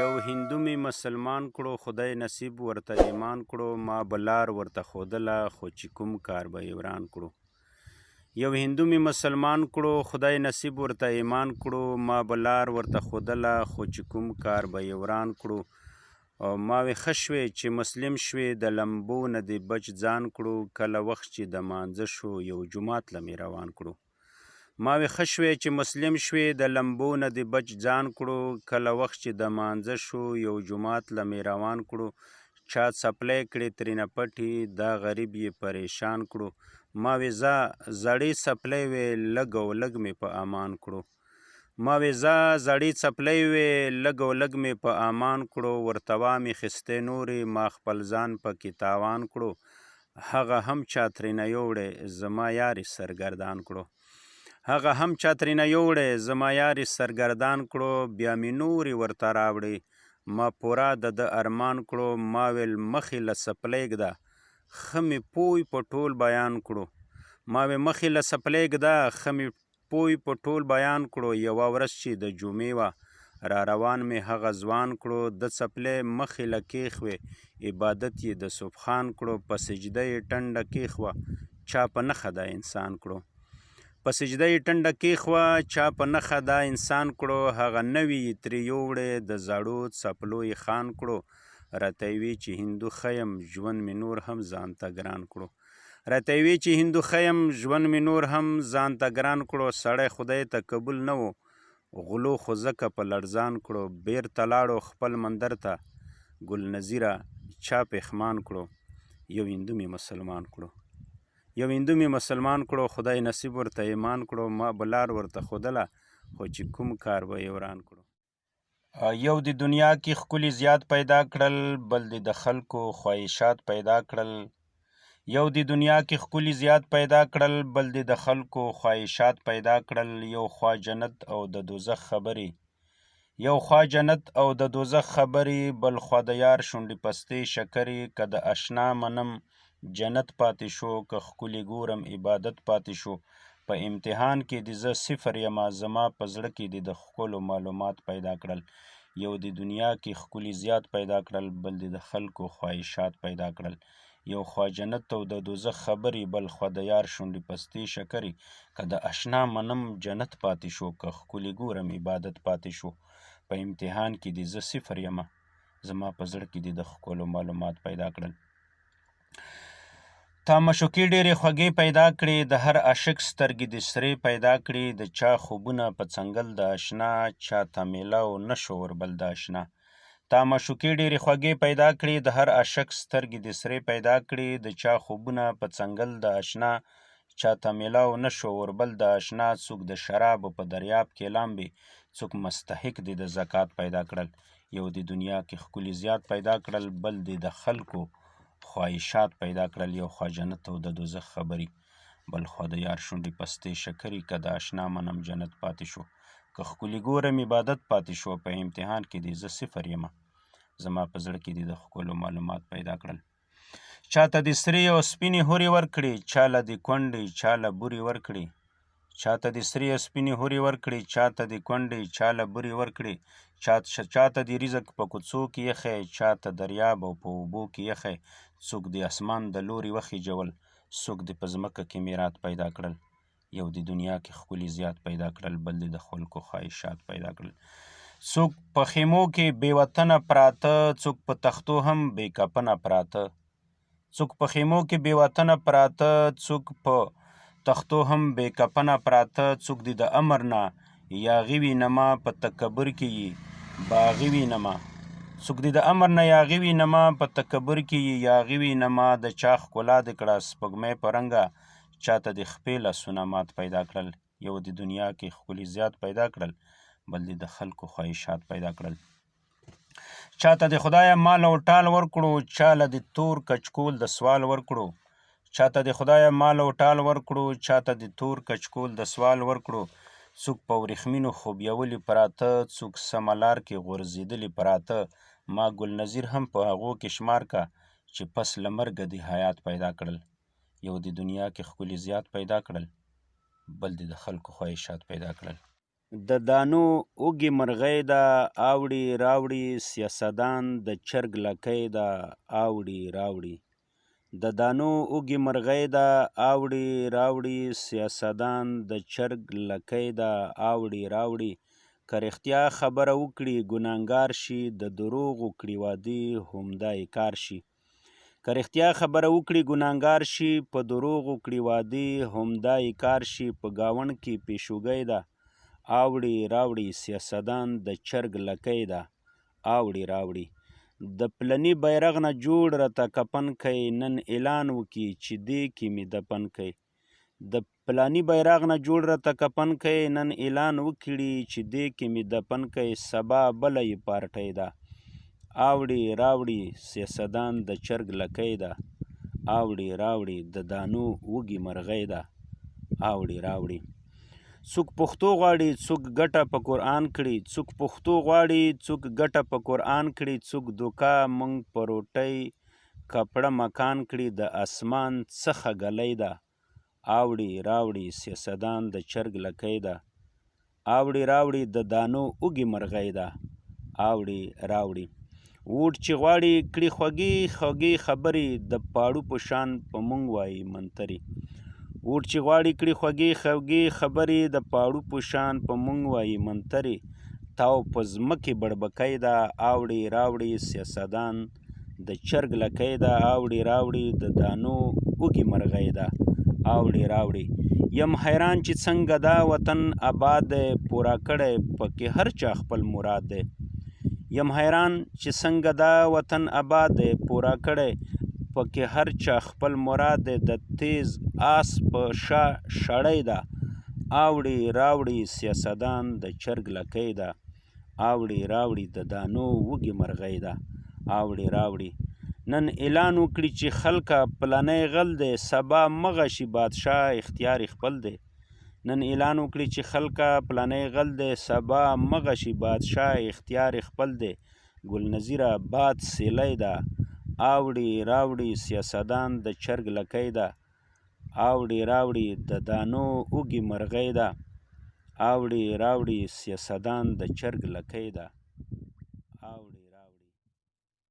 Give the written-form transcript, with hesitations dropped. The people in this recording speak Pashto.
یو هندو می مسلمان کړو خدای نصیب ورته ایمان کړو ما بلار ورته خودله خو چې کوم کار به یې وران کړو یو هندو می مسلمان کړو خدای نصیب ورته ایمان کړو ما بلار ورته خودله خو چې کوم کار به یې وران کړو او ما وې ښه شوې چې مسلم شوې د لمبو نه دې بچ ځان کړو کله وخت چې د مانځه شو یو جومات له مې روان کړو ما وې ښه شوې چې مسلم شوې د لمبو نه دې بچ ځان کړو کله وخت چې د مانځه شو یو جومات له مې روان کړو چا څپلی کړې ترېنه پټې دا غریب یې پریشان کړو ما وې ځه زړې څپلی وې لږ او لږ مې په امان کړو لږ او لږ مې په امان کړو ورته وامې خستې نورې ما خپل ځان پکې تاوان کړو هغه هم چا ترېنه یوړی زما یارې سرګردان کړو بیا مې نورې ورته راوړې ما پوره د ده ارمان کړو ما ویل مخې له څپلۍ ږده ښه مې پوی په ټول بیان کړو یوه ورځ چې د جمعې وه را روان مې هغه ځوان کړو د څپلۍ مخې له کېښوې عبادت یې د سبحان کړو په سجده یې ټنډه کېښوه چا په نښه دا انسان کړو هغه نوي یې ترې یوړی د زړو څپلو یې خان کړو راته یې وی چې هندو ښه یم ژوند مې نور هم ځان ته ګران کړو سړی خدای ته قبول نه و غلو خو ځکه په لړزان کړو بیرته لاړو خپل مندر ته ګل نظیره چا پښمان کړو یو هندو مې مسلمان کړو خدای نصیب ورته ایمان کړو ما بلار ورته خودله خو چې کوم کار به یې وران کړو یو د دنیا کې ښکلي زیات پیدا کړل بل د خلکو خواهشات پیدا کړل یو خوا جنت او د دوزخ خبرې بل خوا د یار شونډې پستې شکرې که د اشنا منم جنت پاتې شو که ښکلي ګورم عبادت پاتې شو په امتحان کې د زه صفر یمه زما په زړه کې د ښکلو معلومات پیدا کړل یو د دنیا کې ښکلي زیات پیدا کړل بل د خلکو خواهشات پیدا کړل یو خوا جنت او د دوزخ خبرې بل خوا د یار شونډې پستې شکرې که د اشنا منم جنت پاتې شو که ښکلي ګورم عبادت پاتې شو په امتحان کې د زه صفر یمه زما په زړه کې د ښکلو معلومات پیدا کړل تا مشوکې ډېرې خوږې پیدا کړې د هر عاشق سترګې د سرې پیدا کړې د چا خوبونه په څنګل د اشنا چا ته میلاو نه شو وربل د اشنا تا مشوکې ډېرې خوږې پیدا کړې د هر عاشق سترګې د سرې پیدا کړې د چا خوبونه په څنګل د اشنا چا ته میلاو نه شو وربل د اشنا څوک د شرابو په دریاب کې لامبي څوک مستحق دي د زکات پیدا کړل یو د دنیا کې ښکلي زیات پیدا کړل بل د خلکو خواهشات پیدا کړل یو خوا جنت او د دوزخ خبرې بل خوا د یار شونډې پستې شکرې که د اشنا منم جنت پاتې شو که ښکلي ګورم عبادت پاتې شو په امتحان کې د زه صفر یمه زما په زړه کې د ښکلو معلومات پیدا کړل چاته د سرې او سپینې هورې ورکړي چا له د کونډې چا له بورې ورکړي چاته د بورې ورکړي چاته د رزق په کوڅو کې یخی چاته دریاب او په اوبو کې یخی څوک د اسمان د لوري وخیجول څوک د په ځمکه کې میرات پیدا کړل یو د دنیا کې ښکلي زیات پیدا کړل بل د خلکو خواهشات پیدا کړل څوک په خیمو کې بې وطنه پراته څوک په تختو هم بې کفنه پراته څوک د امر نه یاغي وینما په تکبر کې یې یاغي وینما د چا ښکلا د کړه سپوږمۍ په رنګه چاته د خپې لاسونه مات پیدا کړل یو د دنیا کې ښکلي زیات پیدا کړل بل د خلکو خواهشات پیدا کړل چاته د خدایه مال او ټال ورکړو چاله د تور کچکول د سوال ورکړو څوک په ورېښمینو خوبیولي پراته څوک سمه لار کې غورځېدلي پراته ما ګل نظیر هم په هغو کې شمار کا چې پس له مرګه د حیات پیدا کړل یو د دنیا کې ښکلي زیات پیدا کړل بل د خلکو خواهشات پیدا کړل د دانو اوږې مرغۍ ده اوړي راوړي سیاستدان د چرګ لکۍ ده اوړي راوړي د دانو اوږې مرغۍ ده اوړي راوړي سیاستدان د چرګ لکۍ ده اوړي راوړي که رښتیا خبره وکړي ګناهګار شي د دروغو کړي وعدې همدا یې کار شي که رښتیا خبره وکړي ګناهګار شي په دروغو کړي وعدې همدا یې کار شي په ګاونډ کې پیشوګۍ ده اوړي راوړي سیاستدان د چرګ لکۍ ده اوړي راوړي د پلني بیرغ نه جوړ راته کفن کوي نن اعلان وکړي چې دې کې مې دفن کوي د پلاني بیرغ نه جوړ راته کفن کوي نن اعلان وکړي چې دې کې مې دفن کوي سبا بله یې پارټۍ ده اوړي راوړي سیاستدان د چرګ لکۍ ده اوړي راوړي د دانو وږي مرغۍ ده اوړي راوړي څوک پښتو غواړي څوک ګټه په قرآن کړي څوک پښتو غواړي څوک ګټه په قرآن کړي څوک دوکه موږ په روټۍ کپړه مکان کړي د اسمان څخه ګلۍ ده اوړي راوړي سیاستدان د چرګ لکۍ ده اوړي راوړي د دانو اوږې مرغۍ ده اوړي راوړي ووټ چې غواړي کړي خوږې خوږې خبرې د پاړو په شان په موږ وایي منتري ووټ چې غواړي کړي خوږې خوږې خبرې د پاړو په شان په موږ وایي منتري تاو په ځمکې بړبکۍ ده اوړي راوړي سیاستدان د چرګ لکۍ ده اوړي راوړي د دانو اوږې مرغۍ ده اوړي راوړي یم حیران چې څنګه دا وطن آباد دی پوره کړی پکې هر چا خپل مراد دی یم حیران چې څنګه دا وطن آباد دی پوره کړی پکې هر چا خپل مراد دی د تیز آس په شا شړۍ ده اوړي راوړي سیاستدان د چرګ لکۍ ده اوړي راوړي د دانو وږې مرغۍ ده اوړي راوړي نن اعلان وکړي چې خلکه پلنی غل دی سبا مغه شي بادشاه اختیار خپل دی نن اعلان وکړي چې خلکه پلنی غل دی سبا مغه شي بادشاه اختیار خپل دی ګل نظیره باد سیلی ده اوړي راوړي سیاستدان د چرګ لکۍ ده اوړي راوړي د دانو اوږې مرغۍ ده اوړي راوړي سیاستدان د چرګ لکۍ ده